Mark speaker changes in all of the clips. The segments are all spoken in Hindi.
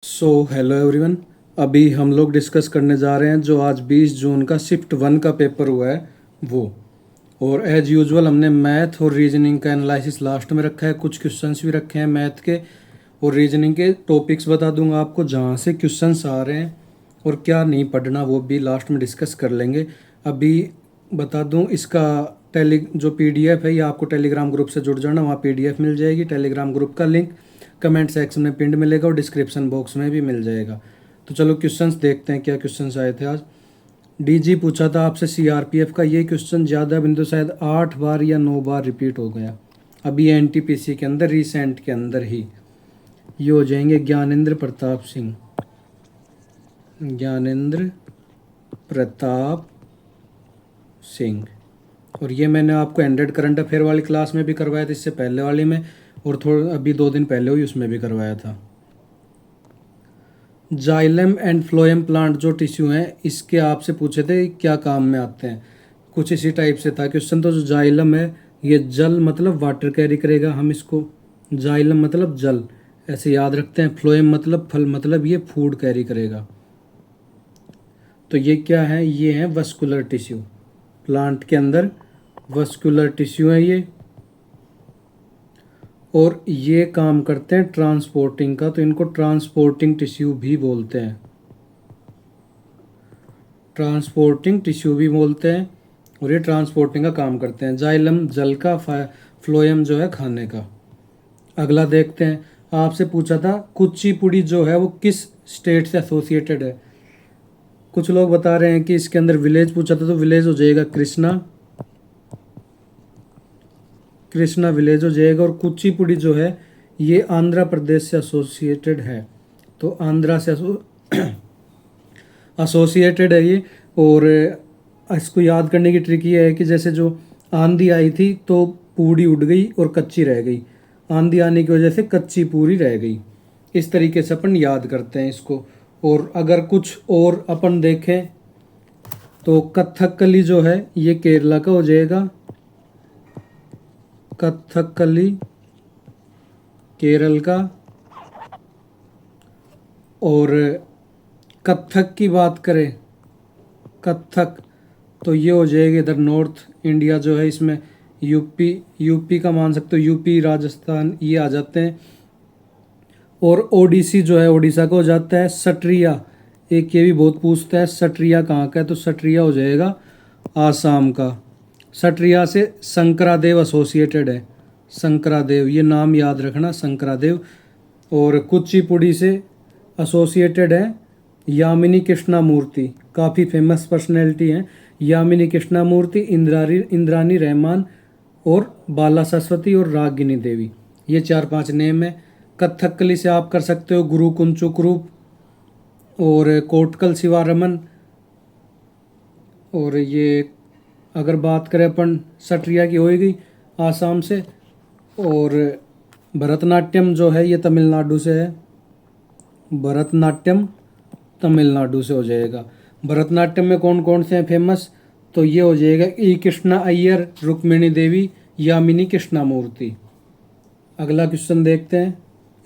Speaker 1: Hello everyone. अभी हम लोग डिस्कस करने जा रहे हैं जो आज 20 जून का शिफ्ट 1 का पेपर हुआ है वो। और एज यूजुअल हमने मैथ और रीजनिंग का एनालिसिस लास्ट में रखा है, कुछ क्वेश्चंस भी रखे हैं मैथ के और रीजनिंग के। टॉपिक्स बता दूंगा आपको जहाँ से क्वेश्चंस आ रहे हैं और क्या नहीं पढ़ना वो भी लास्ट में डिस्कस कर लेंगे। अभी बता दूं इसका जो पीडीएफ है ये आपको टेलीग्राम ग्रुप से जुड़ जाना, वहाँ पीडीएफ मिल जाएगी। टेलीग्राम ग्रुप का लिंक कमेंट सेक्शन में पिंड मिलेगा और डिस्क्रिप्शन बॉक्स में भी मिल जाएगा। तो चलो क्वेश्चंस देखते हैं क्या क्वेश्चंस आए थे आज। डीजी पूछा था आपसे सीआरपीएफ का, ये क्वेश्चन ज़्यादा बिंदु शायद 8 बार या 9 बार रिपीट हो गया अभी एनटीपीसी के अंदर, रिसेंट के अंदर ही। ये हो जाएंगे ज्ञानेंद्र प्रताप सिंह, ज्ञानेंद्र प्रताप सिंह। और ये मैंने आपको एंडेड करंट अफेयर वाली क्लास में भी करवाया था, इससे पहले वाली में, और थोड़ा अभी 2 दिन पहले हुई उसमें भी करवाया था। जाइलम एंड फ्लोएम प्लांट जो टिश्यू हैं इसके आपसे पूछे थे क्या काम में आते हैं, कुछ इसी टाइप से था क्वेश्चन। तो जो जाइलम है ये जल मतलब वाटर कैरी करेगा, हम इसको जाइलम मतलब जल ऐसे याद रखते हैं। फ्लोएम मतलब फल मतलब ये फूड कैरी करेगा। तो ये क्या है, ये है वस्कुलर टिश्यू, प्लांट के अंदर वस्कुलर टिश्यू है ये, और ये काम करते हैं ट्रांसपोर्टिंग का, तो इनको ट्रांसपोर्टिंग टिश्यू भी बोलते हैं, ट्रांसपोर्टिंग टिश्यू भी बोलते हैं। और ये ट्रांसपोर्टिंग का काम करते हैं। जाइलम जल का, फ्लोएम जो है खाने का। अगला देखते हैं, आपसे पूछा था कुचिपुड़ी जो है वो किस स्टेट से एसोसिएटेड है। कुछ लोग बता रहे हैं कि इसके अंदर विलेज पूछा था, तो विलेज हो जाएगा कृष्णा, कृष्णा विलेज हो जाएगा। और कुचिपुड़ी जो है ये आंध्र प्रदेश से एसोसिएटेड है, तो आंध्रा से एसोसिएटेड है ये। और इसको याद करने की ट्रिक ये है कि जैसे जो आंधी आई थी तो पूड़ी उड़ गई और कच्ची रह गई, आंधी आने की वजह से कच्ची पूरी रह गई। इस तरीके से अपन याद करते हैं इसको। और अगर कुछ और अपन देखें तो कथकली जो है ये केरला का हो जाएगा, कथकली केरल का। और कथक की बात करें, कथक तो ये हो जाएगा इधर नॉर्थ इंडिया जो है, इसमें यूपी का मान सकते हो, यूपी राजस्थान ये आ जाते हैं। और ओडिसी जो है उड़ीसा का हो जाता है। सट्रिया एक ये भी बहुत पूछता है, सट्रिया कहाँ का है, तो सट्रिया हो जाएगा आसाम का। सट्रिया से शंकरादेव एसोसिएटेड है, शंकरादेव ये नाम याद रखना, शंकरादेव। और कुचिपुड़ी से एसोसिएटेड है यामिनी कृष्णामूर्ति, काफ़ी फेमस पर्सनैलिटी हैं यामिनी कृष्णामूर्ति, इंद्रानी रहमान और बाला सरस्वती और रागिनी देवी, ये 4-5 नेम है। कथकली से आप कर सकते हो गुरु कुंचुक्रूप और कोटकल शिवारमन। और ये अगर बात करें अपन सट्रिया की हो गई आसाम से। और भरतनाट्यम जो है ये तमिलनाडु से है, भरतनाट्यम तमिलनाडु से हो जाएगा। भरतनाट्यम में कौन कौन से हैं फेमस, तो ये हो जाएगा ई कृष्णा अय्यर, रुक्मिणी देवी, यामिनी कृष्णामूर्ति। अगला क्वेश्चन देखते हैं,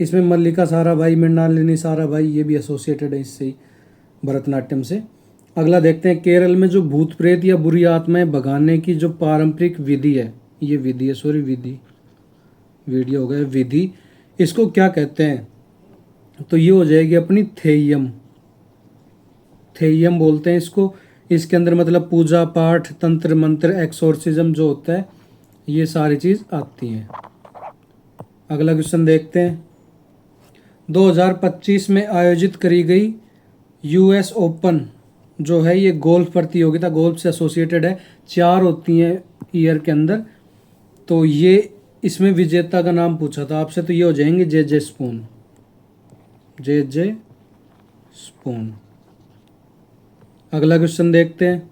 Speaker 1: इसमें मल्लिका साराभाई, मृणालिनी साराभाई ये भी एसोसिएटेड है इससे ही, भरतनाट्यम से। अगला देखते हैं, केरल में जो भूत प्रेत या बुरी आत्माएं भगाने की जो पारंपरिक विधि है, ये विधि है, सॉरी विधि, वीडियो हो गया, विधि, इसको क्या कहते हैं, तो ये हो जाएगी अपनी थेयम, थेयम बोलते हैं इसको। इसके अंदर मतलब पूजा पाठ, तंत्र मंत्र, एक्सोर्सिज्म जो होता है ये सारी चीज़ आती हैं। अगला क्वेश्चन देखते हैं, 2025 में आयोजित करी गई यूएस ओपन जो है ये गोल्फ प्रतियोगिता, गोल्फ से एसोसिएटेड है, 4 होती हैं ईयर के अंदर। तो ये इसमें विजेता का नाम पूछा था आपसे, तो ये हो जाएंगे जे स्पून, जे स्पून। अगला क्वेश्चन देखते हैं,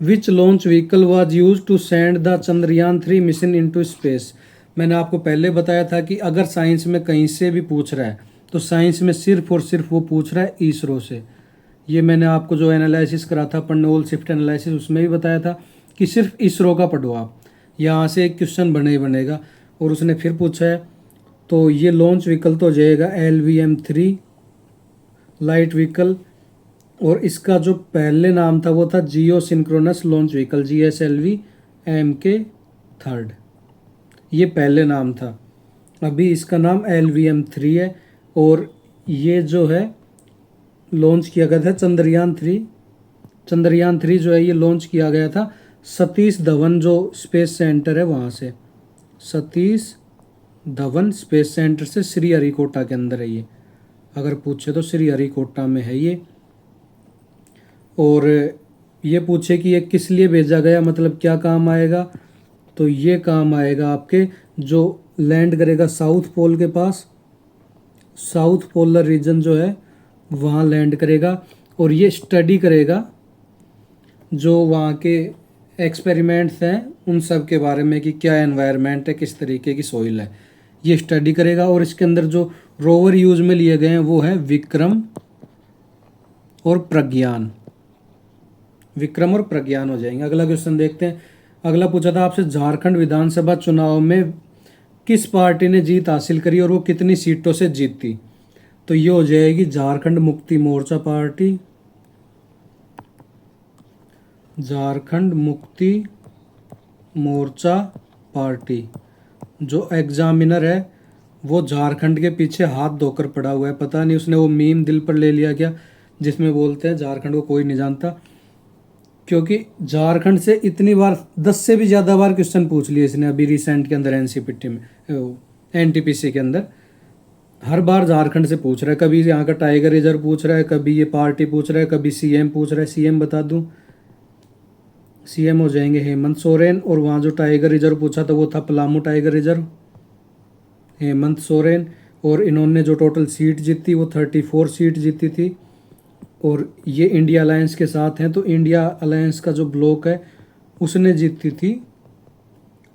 Speaker 1: which launch vehicle was use to send the Chandrayaan 3 mission into space. मैंने आपको पहले बताया था कि अगर साइंस में कहीं से भी पूछ रहा है तो साइंस में सिर्फ और सिर्फ वो पूछ रहा है इसरो से। ये मैंने आपको जो एनालिसिस करा था पन्नोल शिफ्ट एनालिसिस, उसमें भी बताया था कि सिर्फ इसरो का पढ़ो आप, यहाँ से एक क्वेश्चन बने ही बनेगा। और उसने फिर पूछा है तो ये लॉन्च व्हीकल तो हो जाएगा LVM-3 लाइट व्हीकल। और इसका जो पहले नाम था वो था geosynchronous launch vehicle, GSLV MK3, ये पहले नाम था। अभी इसका नाम LVM-3 है। और ये जो है लॉन्च किया गया था चंद्रयान 3 जो है ये लॉन्च किया गया था सतीश धवन जो स्पेस सेंटर है वहाँ से, सतीश धवन स्पेस सेंटर से, श्रीहरिकोटा के अंदर है ये, अगर पूछे तो श्रीहरिकोटा में है ये। और ये पूछे कि ये किस लिए भेजा गया, मतलब क्या काम आएगा, तो ये काम आएगा आपके जो लैंड करेगा साउथ पोल के पास, साउथ पोलर रीजन जो है वहाँ लैंड करेगा। और ये स्टडी करेगा जो वहाँ के एक्सपेरिमेंट्स हैं उन सब के बारे में कि क्या एनवायरनमेंट है, किस तरीके की सोइल है, ये स्टडी करेगा। और इसके अंदर जो रोवर यूज में लिए गए हैं वो है विक्रम और प्रज्ञान, विक्रम और प्रज्ञान हो जाएंगे। अगला क्वेश्चन देखते हैं। अगला पूछा था आपसे, झारखंड विधानसभा चुनाव में किस पार्टी ने जीत हासिल करी और वो कितनी सीटों से जीती, तो ये हो जाएगी झारखंड मुक्ति मोर्चा पार्टी, झारखंड मुक्ति मोर्चा पार्टी। जो एग्जामिनर है वो झारखंड के पीछे हाथ धोकर पड़ा हुआ है, पता नहीं उसने वो मीम दिल पर ले लिया क्या जिसमें बोलते हैं झारखंड को कोई नहीं जानता, क्योंकि झारखंड से इतनी बार 10 से भी ज़्यादा बार क्वेश्चन पूछ लिए इसने अभी रिसेंट के अंदर NCPT में, NTPC के अंदर हर बार झारखंड से पूछ रहा है। कभी यहाँ का टाइगर रिजर्व पूछ रहा है, कभी ये पार्टी पूछ रहा है, कभी CM पूछ रहा है। CM बता दूं, CM हो जाएंगे हेमंत सोरेन। और वहाँ जो टाइगर रिजर्व पूछा था वो था पलामू टाइगर रिजर्व, हेमंत सोरेन। और इन्होंने जो टोटल सीट जीती वो 34 सीट जीती थी। और ये इंडिया अलायंस के साथ हैं, तो इंडिया अलायंस का जो ब्लॉक है उसने जीती थी,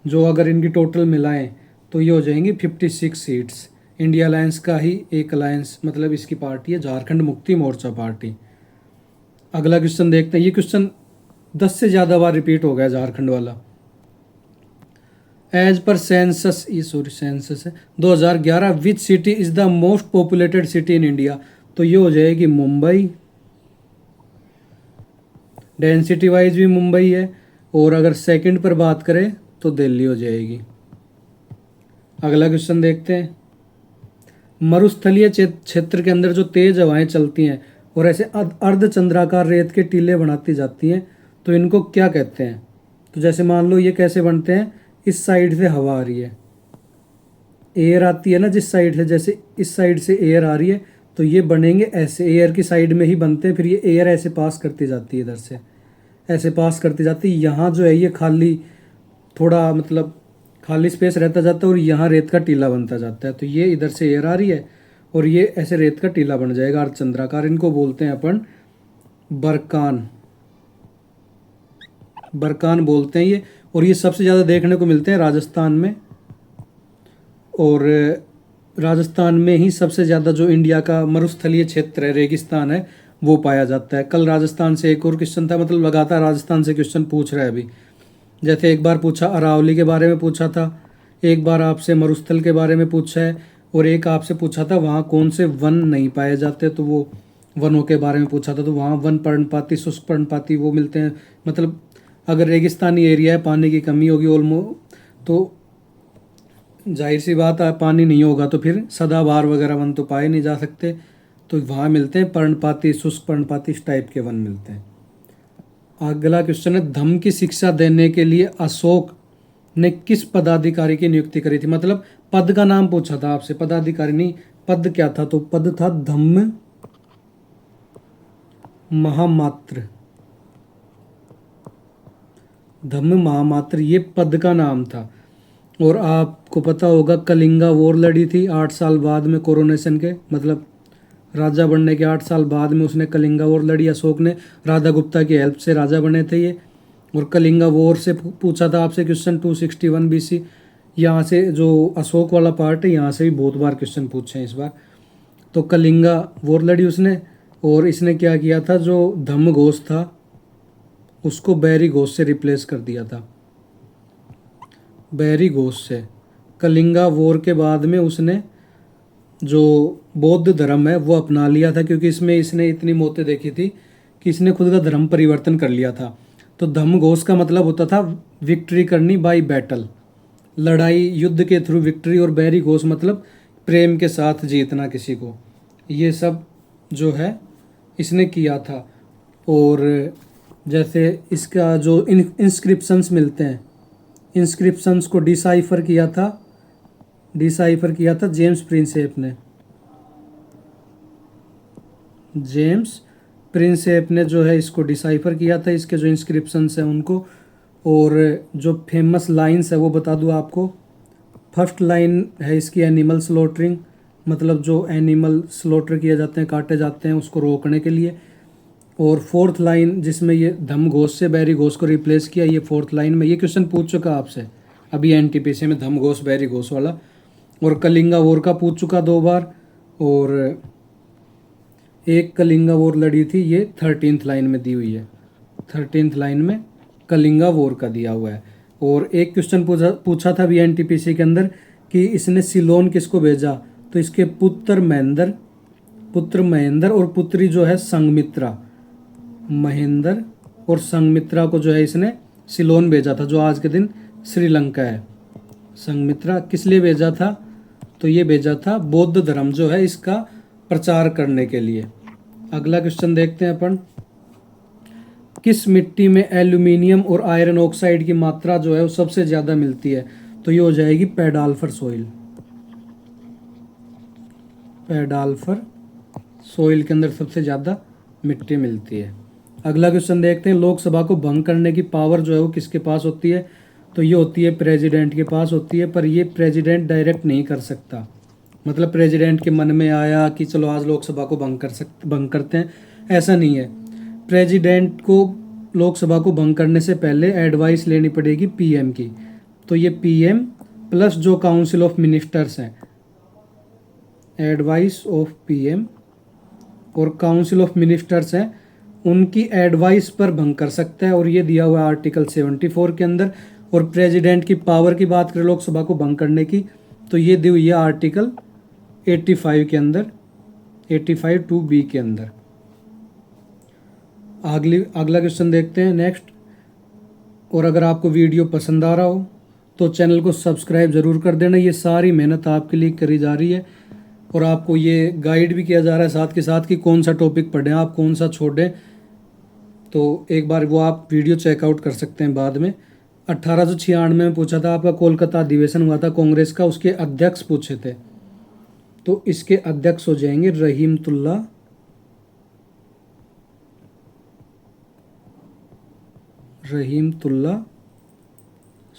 Speaker 1: जो अगर इनकी टोटल मिलाएं तो ये हो जाएंगी 56 सीट्स। इंडिया अलायंस का ही एक अलायंस, मतलब इसकी पार्टी है झारखंड मुक्ति मोर्चा पार्टी। अगला क्वेश्चन देखते हैं। ये क्वेश्चन 10 से ज़्यादा बार रिपीट हो गया झारखंड वाला। एज पर सेंसस, ये सॉरी सेंसस है 2011, which city is the most populated city in India, तो ये हो जाएगी मुंबई, डेंसिटी वाइज भी मुंबई है। और अगर सेकंड पर बात करें तो दिल्ली हो जाएगी। अगला क्वेश्चन देखते हैं। मरुस्थलीय क्षेत्र के अंदर जो तेज हवाएं चलती हैं और ऐसे अर्धचंद्राकार रेत के टीले बनाती जाती हैं, तो इनको क्या कहते हैं, तो जैसे मान लो ये कैसे बनते हैं, इस साइड से हवा आ रही है, एयर आती है ना जिस साइड से, जैसे इस साइड से एयर आ रही है तो ये बनेंगे ऐसे, एयर की साइड में ही बनते हैं। फिर ये एयर ऐसे पास करती जाती है, इधर से ऐसे पास करती जाती है। यहाँ जो है ये खाली थोड़ा मतलब खाली स्पेस रहता जाता है और यहाँ रेत का टीला बनता जाता है। तो ये इधर से एयर आ रही है और ये ऐसे रेत का टीला बन जाएगा अर्धचंद्राकार। इनको बोलते हैं अपन बरकान, बरकान बोलते हैं ये। और ये सबसे ज़्यादा देखने को मिलते हैं राजस्थान में, और राजस्थान में ही सबसे ज़्यादा जो इंडिया का मरुस्थलीय क्षेत्र है, रेगिस्तान है, वो पाया जाता है। कल राजस्थान से एक और क्वेश्चन था, मतलब लगातार राजस्थान से क्वेश्चन पूछ रहा है अभी। जैसे एक बार पूछा अरावली के बारे में पूछा था, एक बार आपसे मरुस्थल के बारे में पूछा है, और एक आपसे पूछा था वहाँ कौन से वन नहीं पाए जाते, तो वो वनों के बारे में पूछा था। तो वहाँ वन पर्णपाती, शुष्क पर्णपाती वो मिलते हैं। मतलब अगर रेगिस्तानी एरिया है, पानी की कमी होगी तो जाहिर सी बात है पानी नहीं होगा तो फिर सदाबहार वगैरह वन तो पाए नहीं जा सकते, तो वहाँ मिलते हैं पर्णपाती, शुष्क पर्णपाती, इस टाइप के वन मिलते हैं। अगला क्वेश्चन है, धम्म की शिक्षा देने के लिए अशोक ने किस पदाधिकारी की नियुक्ति करी थी, मतलब पद का नाम पूछा था आपसे, पदाधिकारी नहीं, पद क्या था, तो पद था धम्म महामात्र, धम्म महामात्र ये पद का नाम था। और आपको पता होगा कलिंगा वॉर लड़ी थी 8 साल बाद में कोरोनेशन के, मतलब राजा बनने के 8 साल बाद में उसने कलिंगा वॉर लड़ी। अशोक ने राधा गुप्ता की हेल्प से राजा बने थे ये। और कलिंगा वॉर से पूछा था आपसे क्वेश्चन 261 BC। यहाँ से जो अशोक वाला पार्ट है यहाँ से भी बहुत बार क्वेश्चन पूछे हैं इस बार। तो कलिंगा वॉर लड़ी उसने, और इसने क्या किया था, जो धम्म घोष था उसको बैरी घोष से रिप्लेस कर दिया था, बैरी घोष से। कलिंगा वॉर के बाद में उसने जो बौद्ध धर्म है वो अपना लिया था, क्योंकि इसमें इसने इतनी मौतें देखी थी कि इसने खुद का धर्म परिवर्तन कर लिया था। तो धम्म घोष का मतलब होता था विक्ट्री करनी बाय बैटल, लड़ाई युद्ध के थ्रू विक्ट्री, और बैरी घोष मतलब प्रेम के साथ जीतना किसी को। ये सब जो है इसने किया था। और जैसे इसका जो इंस्क्रिप्शंस मिलते हैं, इंस्क्रिप्शंस को डिसाइफर किया था जेम्स प्रिंसेप ने। जेम्स प्रिंसेप ने जो है इसको डिसाइफर किया था, इसके जो इंस्क्रिप्शंस हैं उनको। और जो फेमस लाइंस है वो बता दूँ आपको। फर्स्ट लाइन है इसकी एनिमल स्लॉटरिंग, मतलब जो एनिमल स्लॉटर किए जाते हैं, काटे जाते हैं, उसको रोकने के लिए। और फोर्थ लाइन जिसमें ये धम्म घोष से बैरी घोष को रिप्लेस किया, ये फोर्थ लाइन में ये क्वेश्चन पूछ चुका आपसे अभी एनटीपीसी में, धम्म घोष बैरी घोष वाला। और कलिंगा वॉर का पूछ चुका 2 बार, और एक कलिंगा वॉर लड़ी थी, ये 13th लाइन में दी हुई है। 13th लाइन में कलिंगा वॉर का दिया हुआ है। और एक क्वेश्चन पूछा था अभी एनटीपीसी के अंदर कि इसने सिलोन किसको भेजा, तो इसके पुत्र महेंद्र और पुत्री जो है संघमित्रा, महेंद्र और संघमित्रा को जो है इसने सिलोन भेजा था, जो आज के दिन श्रीलंका है। संघमित्रा किस लिए भेजा था, तो ये भेजा था बौद्ध धर्म जो है इसका प्रचार करने के लिए। अगला क्वेश्चन देखते हैं अपन। किस मिट्टी में एल्यूमिनियम और आयरन ऑक्साइड की मात्रा जो है वो सबसे ज़्यादा मिलती है, तो ये हो जाएगी पेडाल्फर सॉइल। पेडाल्फर सॉइल के अंदर सबसे ज़्यादा मिट्टी मिलती है। अगला क्वेश्चन देखते हैं। लोकसभा को भंग करने की पावर जो है वो किसके पास होती है, तो ये होती है प्रेसिडेंट के पास होती है। पर ये प्रेसिडेंट डायरेक्ट नहीं कर सकता, मतलब प्रेसिडेंट के मन में आया कि चलो आज लोकसभा को भंग करते हैं, ऐसा नहीं है। प्रेसिडेंट को लोकसभा को भंग करने से पहले एडवाइस लेनी पड़ेगी पीएम की। तो ये पीएम प्लस जो काउंसिल ऑफ मिनिस्टर्स हैं, एडवाइस ऑफ पीएम और काउंसिल ऑफ मिनिस्टर्स हैं, उनकी एडवाइस पर भंग कर सकता है। और ये दिया हुआ है आर्टिकल 74 के अंदर। और प्रेसिडेंट की पावर की बात करें लोकसभा को भंग करने की, तो ये दी हुई है आर्टिकल 85 के अंदर, 85(2)(b) के अंदर। अगला क्वेश्चन देखते हैं नेक्स्ट। और अगर आपको वीडियो पसंद आ रहा हो तो चैनल को सब्सक्राइब ज़रूर कर देना। ये सारी मेहनत आपके लिए करी जा रही है और आपको ये गाइड भी किया जा रहा है साथ के साथ कि कौन सा टॉपिक पढ़ें आप, कौन सा छोड़ें। तो एक बार वो आप वीडियो चेकआउट कर सकते हैं बाद में। 1896 में पूछा था आपका कोलकाता अधिवेशन हुआ था कांग्रेस का, उसके अध्यक्ष पूछे थे, तो इसके अध्यक्ष हो जाएंगे रहीमतुल्ला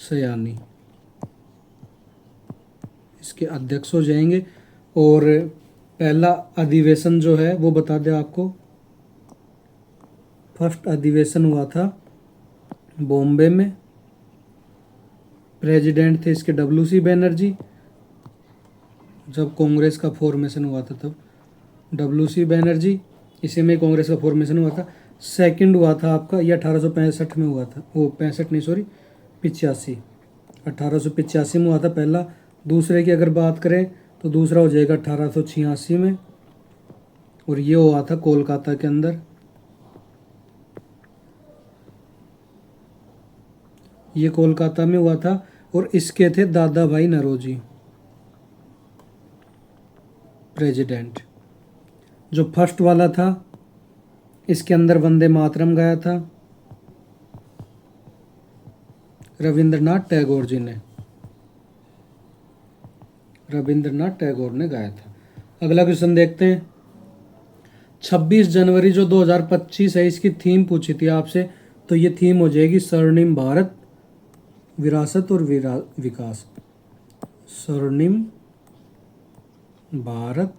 Speaker 1: सयानी, इसके अध्यक्ष हो जाएंगे। और पहला अधिवेशन जो है वो बता दें आपको। फर्स्ट अधिवेशन हुआ था बॉम्बे में, प्रेसिडेंट थे इसके WC बनर्जी। जब कांग्रेस का फॉर्मेशन हुआ था तब WC बनर्जी, इसी में कांग्रेस का फॉर्मेशन हुआ था। सेकंड हुआ था आपका ये 1865 में हुआ था, वो 65 नहीं सॉरी 85, 1885 में हुआ था पहला। दूसरे की अगर बात करें तो दूसरा हो जाएगा 1886 में, और ये हुआ था कोलकाता के अंदर। ये कोलकाता में हुआ था और इसके थे दादा भाई नौरोजी प्रेसिडेंट। जो फर्स्ट वाला था इसके अंदर वंदे मातरम गाया था रविंद्रनाथ टैगोर जी ने, रविंद्रनाथ टैगोर ने गाया था। अगला क्वेश्चन देखते हैं। 26 जनवरी जो 2025 है इसकी थीम पूछी थी आपसे, तो ये थीम हो जाएगी स्वर्णिम भारत विरासत और विकास। स्वर्णिम भारत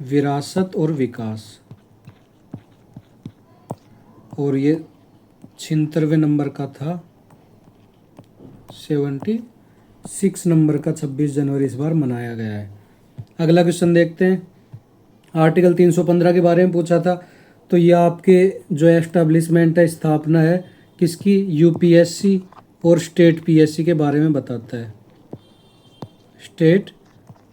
Speaker 1: विरासत और विकास। और ये 76वें नंबर का था, 76 नंबर का 26 जनवरी इस बार मनाया गया है। अगला क्वेश्चन देखते हैं। आर्टिकल 315 के बारे में पूछा था, तो ये आपके जो एस्टेब्लिशमेंट है, स्थापना है किसकी, UPSC और स्टेट पीएससी के बारे में बताता है। स्टेट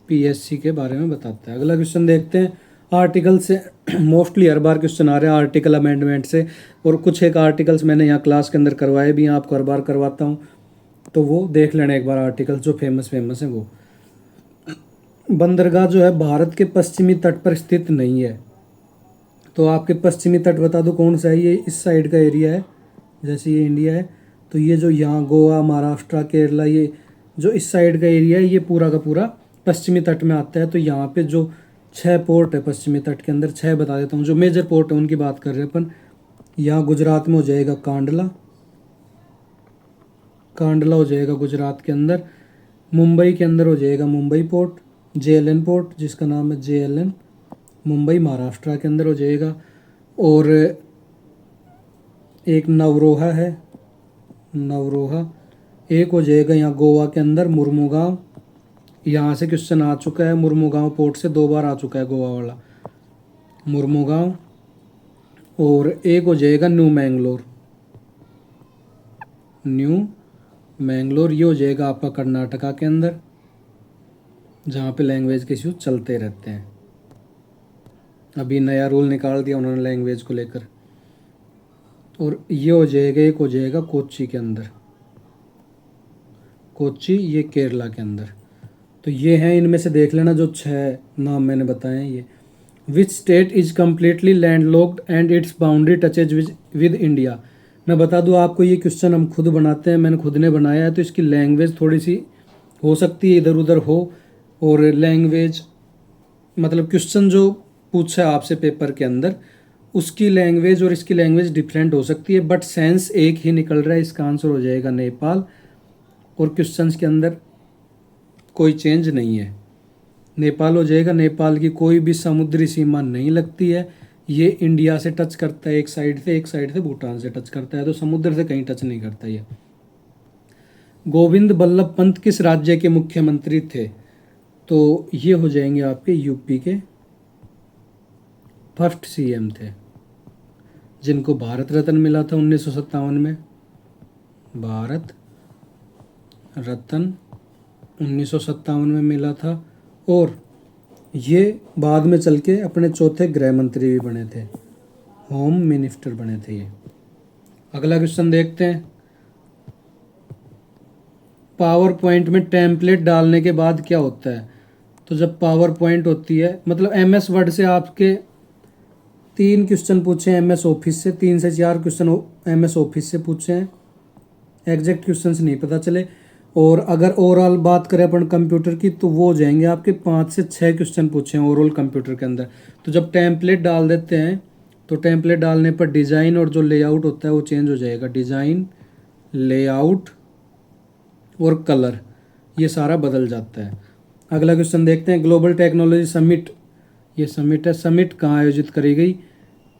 Speaker 1: पीएससी के बारे में बताता है। अगला क्वेश्चन देखते हैं। आर्टिकल से मोस्टली हर बार क्वेश्चन आ रहा है आर्टिकल अमेंडमेंट से, और कुछ एक आर्टिकल्स मैंने यहाँ क्लास के अंदर करवाए भी हैं, आपको हर बार करवाता हूँ, तो वो देख लेना एक बार आर्टिकल्स जो फेमस है वो। बंदरगाह जो है भारत के पश्चिमी तट पर स्थित नहीं है, तो आपके पश्चिमी तट बता दो कौन सा है। ये इस साइड का एरिया है, जैसे ये इंडिया है, तो ये जो यहाँ गोवा, महाराष्ट्र, केरला, ये जो इस साइड का एरिया है, ये पूरा का पूरा पश्चिमी तट में आता है। तो यहाँ पे जो 6 पोर्ट है पश्चिमी तट के अंदर, 6 बता देता हूँ जो मेजर पोर्ट है उनकी बात कर रहे हैं अपन। यहाँ गुजरात में हो जाएगा कांडला, कांडला हो जाएगा गुजरात के अंदर। मुंबई के अंदर हो जाएगा मुंबई पोर्ट, जेएलएन पोर्ट जिसका नाम है जेएलएन मुंबई, महाराष्ट्र के अंदर हो जाएगा। और एक नवरोहा है, नवरोहा। एक हो जाएगा यहाँ गोवा के अंदर मुर्मुगांव, यहाँ से क्वेश्चन आ चुका है, मुर्मुगांव पोर्ट से 2 बार आ चुका है गोवा वाला मुर्मुगांव। और एक हो जाएगा न्यू मैंगलोर, न्यू मैंगलोर, ये हो जाएगा आपका कर्नाटका के अंदर, जहाँ पे लैंग्वेज के इश्यूज चलते रहते हैं। अभी नया रूल निकाल दिया उन्होंने लैंग्वेज को लेकर। और ये हो जाएगा, एक हो जाएगा कोच्चि के अंदर, कोच्चि, ये केरला के अंदर। तो ये हैं, इनमें से देख लेना जो 6 नाम मैंने बताए हैं ये। Which state is completely landlocked and it's boundary touches with India. मैं बता दूं आपको, ये क्वेश्चन हम खुद बनाते हैं, मैंने खुद ने बनाया है, तो इसकी लैंग्वेज थोड़ी सी हो सकती है इधर उधर हो, और लैंग्वेज मतलब क्वेश्चन जो पूछा है आपसे पेपर के अंदर, उसकी लैंग्वेज और इसकी लैंग्वेज डिफरेंट हो सकती है, बट सेंस एक ही निकल रहा है। इसका आंसर हो जाएगा नेपाल, और क्वेश्चंस के अंदर कोई चेंज नहीं है, नेपाल हो जाएगा। नेपाल की कोई भी समुद्री सीमा नहीं लगती है, ये इंडिया से टच करता है एक साइड से, एक साइड से भूटान से टच करता है, तो समुद्र से कहीं टच नहीं करता ये। गोविंद बल्लभ पंत किस राज्य के मुख्यमंत्री थे? तो ये हो जाएंगे आपके यूपी के फर्स्ट सीएम थे, जिनको भारत रत्न मिला था 1957 में, भारत रत्न 1957 में मिला था। और ये बाद में चल के अपने चौथे गृह मंत्री भी बने थे, होम मिनिस्टर बने थे ये। अगला क्वेश्चन देखते हैं। पावर पॉइंट में टेम्पलेट डालने के बाद क्या होता है? तो जब पावर पॉइंट होती है, मतलब एमएस वर्ड से आपके 3 क्वेश्चन पूछे हैं एमएस ऑफिस से, 3 से 4 क्वेश्चन एमएस ऑफिस से पूछे हैं, एग्जैक्ट क्वेश्चन नहीं पता चले। और अगर ओवरऑल बात करें अपन कंप्यूटर की, तो वो हो जाएंगे आपके 5 से 6 क्वेश्चन पूछे हैं ओवरऑल कंप्यूटर के अंदर। तो जब टेम्पलेट डाल देते हैं, तो टेम्पलेट डालने पर डिज़ाइन और जो लेआउट होता है वो चेंज हो जाएगा, डिज़ाइन, लेआउट और कलर, ये सारा बदल जाता है। अगला क्वेश्चन देखते हैं। ग्लोबल टेक्नोलॉजी समिट, ये समिट है, समिट कहाँ आयोजित करी गई?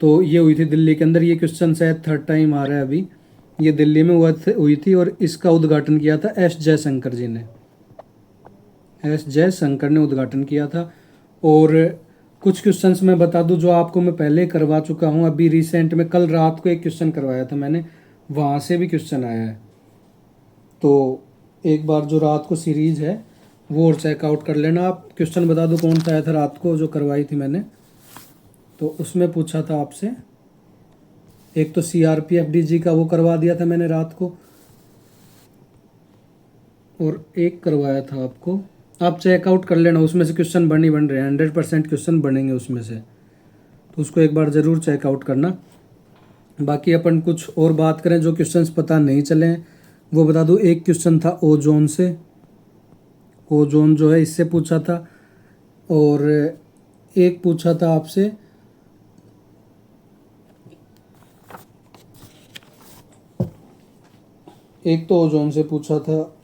Speaker 1: तो ये हुई थी दिल्ली के अंदर। ये क्वेश्चन शायद 3rd टाइम आ रहा है अभी। ये दिल्ली में हुई थी, और इसका उद्घाटन किया था एस जयशंकर जी ने, एस जयशंकर ने उद्घाटन किया था। और कुछ क्वेश्चंस मैं बता दूं जो आपको मैं पहले करवा चुका हूं, अभी रिसेंट में कल रात को एक क्वेश्चन करवाया था मैंने, वहाँ से भी क्वेश्चन आया है। तो एक बार जो रात को सीरीज है वो और चेकआउट कर लेना आप। क्वेश्चन बता दो कौन सा आया था रात को जो करवाई थी मैंने, तो उसमें पूछा था आपसे, एक तो CRPFDG का वो करवा दिया था मैंने रात को, और एक करवाया था आपको, आप चेकआउट कर लेना, उसमें से क्वेश्चन बन रहे हैं, 100% क्वेश्चन बनेंगे उसमें से, तो उसको एक बार ज़रूर चेकआउट करना। बाकी अपन कुछ और बात करें जो क्वेश्चंस पता नहीं चले हैं वो बता दूँ। एक क्वेश्चन था ओजोन से, ओजोन जो है इससे पूछा था, और एक पूछा था आपसे एक तो ओजोन से पूछा था,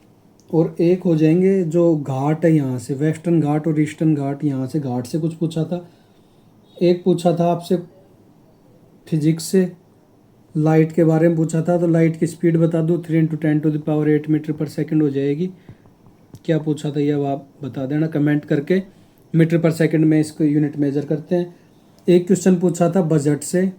Speaker 1: और एक हो जाएंगे जो घाट है यहाँ से, वेस्टर्न घाट और ईस्टर्न घाट, यहाँ से घाट से कुछ पूछा था। एक पूछा था आपसे फिजिक्स से, लाइट के बारे में पूछा था, तो लाइट की स्पीड बता दूँ 3 × 10⁸ मीटर पर सेकंड हो जाएगी। क्या पूछा था ये अब आप बता देना कमेंट करके, मीटर पर सेकंड में इसको यूनिट मेजर करते हैं। एक क्वेश्चन पूछा था बजट से,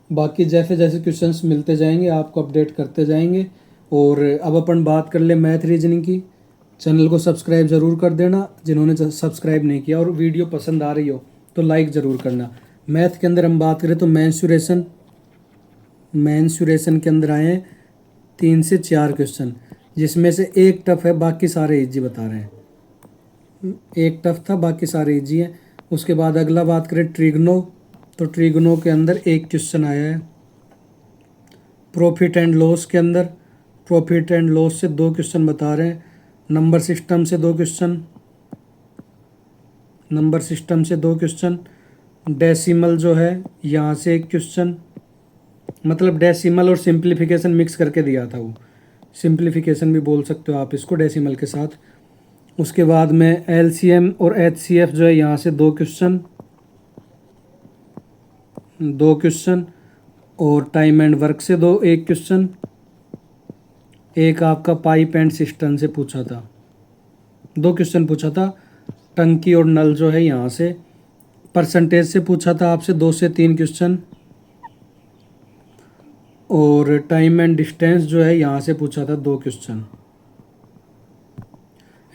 Speaker 1: बाकी जैसे जैसे क्वेश्चंस मिलते जाएंगे आपको अपडेट करते जाएंगे। और अब अपन बात कर ले मैथ रीजनिंग की। चैनल को सब्सक्राइब ज़रूर कर देना जिन्होंने सब्सक्राइब नहीं किया, और वीडियो पसंद आ रही हो तो लाइक ज़रूर करना। मैथ के अंदर हम बात करें तो मेंसुरेशन के अंदर आए हैं 3 से 4 क्वेश्चन, जिसमें से एक टफ है, बाकी सारे इजी बता रहे हैं। एक टफ था, बाकी सारे इजी हैं। उसके बाद अगला बात करें ट्रिग्नो, तो ट्रिग्नो के अंदर एक क्वेश्चन आया है। प्रॉफिट एंड लॉस के अंदर प्रॉफिट एंड लॉस से 2 क्वेश्चन बता रहे हैं। नंबर सिस्टम से 2 क्वेश्चन, डेसिमल जो है यहाँ से एक क्वेश्चन, मतलब डेसिमल और सिंप्लीफिकेशन मिक्स करके दिया था वो, सिंप्लीफिकेशन भी बोल सकते हो आप इसको डेसिमल के साथ। उसके बाद में एलसीएम और एचसीएफ जो है यहाँ से 2 क्वेश्चन, और टाइम एंड वर्क से एक क्वेश्चन। एक आपका पाइप एंड सिस्टम से पूछा था, 2 क्वेश्चन पूछा था। टंकी और नल जो है यहाँ से, परसेंटेज से पूछा था आपसे 2 से 3 क्वेश्चन, और टाइम एंड डिस्टेंस जो है यहाँ से पूछा था 2 क्वेश्चन।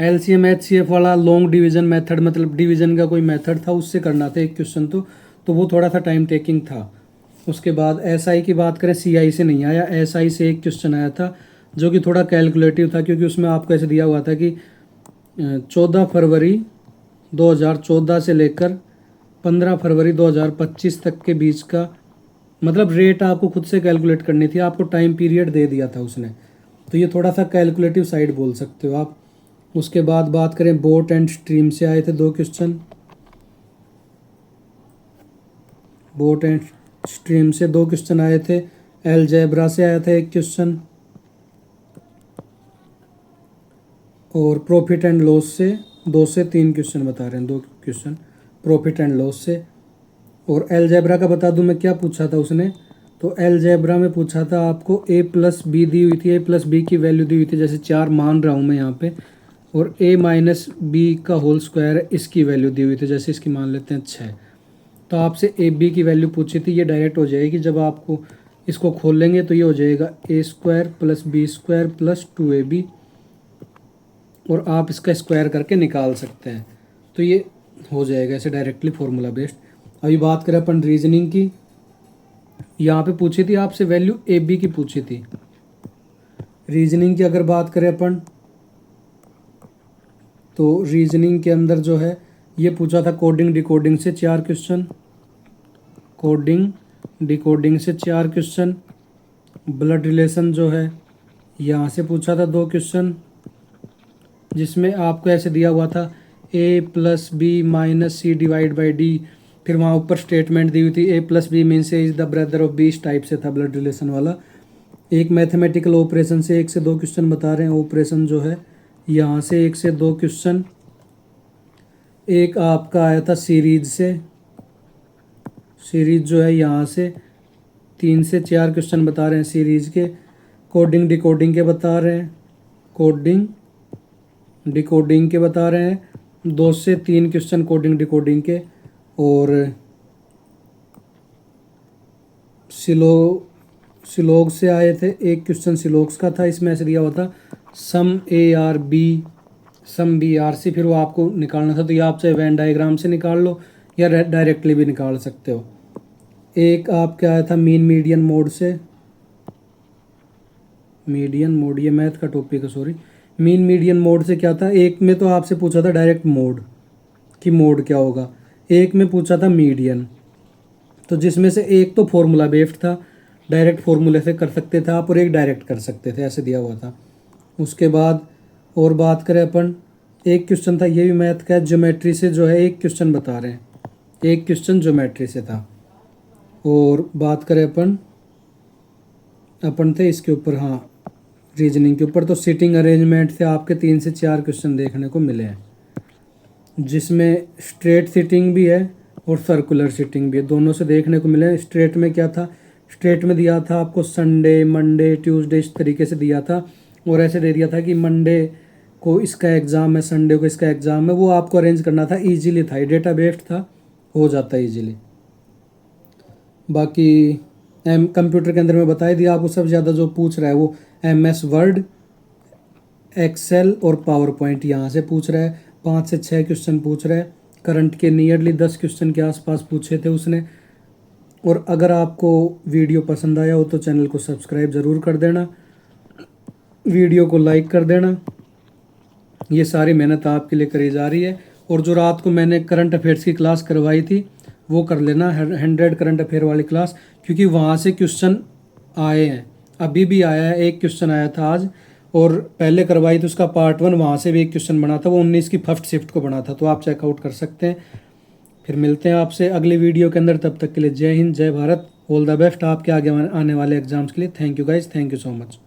Speaker 1: एलसीएम एचसीएफ वाला लॉन्ग डिवीजन मेथड, मतलब डिवीजन का कोई मेथड था, उससे करना था एक क्वेश्चन, तो वो थोड़ा सा टाइम टेकिंग था। उसके बाद एसआई की बात करें, सीआई से नहीं आया, एसआई से एक क्वेश्चन आया था जो कि थोड़ा कैलकुलेटिव था, क्योंकि उसमें आपको ऐसे दिया हुआ था कि 14 फरवरी 2014 से लेकर 15 फरवरी 2025 तक के बीच का, मतलब रेट आपको खुद से कैलकुलेट करनी थी, आपको टाइम पीरियड दे दिया था उसने, तो ये थोड़ा सा कैलकुलेटिव साइड बोल सकते हो आप। उसके बाद बात करें बोट एंड स्ट्रीम से आए थे 2 क्वेश्चन, बोट एंड स्ट्रीम से 2 क्वेश्चन आए थे। अलजेब्रा से आया था एक क्वेश्चन, और प्रॉफिट एंड लॉस से 2 से 3 क्वेश्चन बता रहे हैं, 2 क्वेश्चन प्रॉफिट एंड लॉस से। और अलजेब्रा का बता दूं मैं क्या पूछा था उसने, तो अलजेब्रा में पूछा था आपको a प्लस बी दी हुई थी, a प्लस बी की वैल्यू दी हुई थी, जैसे 4 मान रहा हूँ मैं यहाँ पे, और a माइनस बी का होल स्क्वायर है, इसकी वैल्यू दी हुई थी, जैसे इसकी मान लेते हैं 6। तो आपसे ए बी की वैल्यू पूछी थी, ये डायरेक्ट हो जाएगी, जब आपको इसको खोल लेंगे तो ये हो जाएगा a square plus b square plus 2ab, और आप इसका स्क्वायर करके निकाल सकते हैं, तो ये हो जाएगा ऐसे डायरेक्टली फॉर्मूला बेस्ड। अभी बात करें अपन रीजनिंग की, यहाँ पे पूछी थी आपसे वैल्यू ए बी की पूछी थी। रीजनिंग की अगर बात करें अपन, तो रीजनिंग के अंदर जो है ये पूछा था कोडिंग डिकोडिंग से 4 क्वेश्चन, कोडिंग डिकोडिंग से 4 क्वेश्चन। ब्लड रिलेशन जो है यहाँ से पूछा था 2 क्वेश्चन, जिसमें आपको ऐसे दिया हुआ था a plus b minus c divide by d, फिर वहाँ ऊपर स्टेटमेंट दी हुई थी a प्लस बी मीन से is the brother of b, इस टाइप से था ब्लड रिलेशन वाला। एक मैथमेटिकल ऑपरेशन से 1 से 2 क्वेश्चन बता रहे हैं, ऑपरेशन जो है यहाँ से 1 से 2 क्वेश्चन। एक आपका आया था सीरीज से, सीरीज जो है यहाँ से 3 से 4 क्वेश्चन बता रहे हैं सीरीज के। कोडिंग डिकोडिंग के बता रहे हैं, कोडिंग डिकोडिंग के बता रहे हैं 2 से 3 क्वेश्चन कोडिंग डिकोडिंग के। और सिलोग से आए थे, एक क्वेश्चन सिलोग्स का था, इसमें ऐसे दिया हुआ था sum A R B sum B R C, फिर वो आपको निकालना था, तो ये आप चाहे वेन डायग्राम से निकाल लो या डायरेक्टली भी निकाल सकते हो। एक आपके आया था मीन मीडियन मोड से, मीडियन मोड ये मैथ का टॉपिक है, सॉरी। मीन मीडियन मोड से क्या था, एक में तो आपसे पूछा था डायरेक्ट मोड कि मोड क्या होगा, एक में पूछा था मीडियन, तो जिसमें से एक तो फॉर्मूला बेस्ड था, डायरेक्ट फॉर्मूले से कर सकते थे आप, और एक डायरेक्ट कर सकते थे, ऐसे दिया हुआ था। उसके बाद और बात करें अपन, एक क्वेश्चन था ये भी मैथ का, ज्योमेट्री से जो है एक क्वेश्चन बता रहे हैं, एक क्वेश्चन ज्योमेट्री से था। और बात करें अपन थे इसके ऊपर, हाँ रीजनिंग के ऊपर, तो सिटिंग अरेंजमेंट से आपके 3 से 4 क्वेश्चन देखने को मिले हैं, जिसमें स्ट्रेट सिटिंग भी है और सर्कुलर सिटिंग भी है, दोनों से देखने को मिले हैं। स्ट्रेट में क्या था, स्ट्रेट में दिया था आपको संडे मंडे ट्यूसडे इस तरीके से दिया था, और ऐसे दे दिया था कि मंडे को इसका एग्ज़ाम है, संडे को इसका एग्ज़ाम है, वो आपको अरेंज करना था, ईजिली था, डेटा बेस्ड था, हो जाता है ईजिली। बाकी कंप्यूटर के अंदर मैं बता दिया आपको। सबसे ज़्यादा जो पूछ रहा है वो MS वर्ड, एक्सेल और पावर पॉइंट यहाँ से पूछ रहा है। 5 से 6 क्वेश्चन पूछ रहा है। करंट के नियरली 10 क्वेश्चन के आसपास पूछे थे उसने। और अगर आपको वीडियो पसंद आया हो तो चैनल को सब्सक्राइब ज़रूर कर देना, वीडियो को लाइक कर देना। ये सारी मेहनत आपके लिए करी जा रही है। और जो रात को मैंने करंट अफेयर्स की क्लास करवाई थी वो कर लेना, 100 करंट अफेयर वाली क्लास, क्योंकि वहाँ से क्वेश्चन आए हैं। अभी भी आया है, एक क्वेश्चन आया था आज, और पहले करवाई थी उसका पार्ट 1, वहाँ से भी एक क्वेश्चन बना था, वो 19 की फर्स्ट शिफ्ट को बना था, तो आप चेकआउट कर सकते हैं। फिर मिलते हैं आपसे अगले वीडियो के अंदर, तब तक के लिए जय हिंद, जय भारत, ऑल द बेस्ट आपके आगे आने वाले एग्जाम्स के लिए। Thank you guys, thank you so much.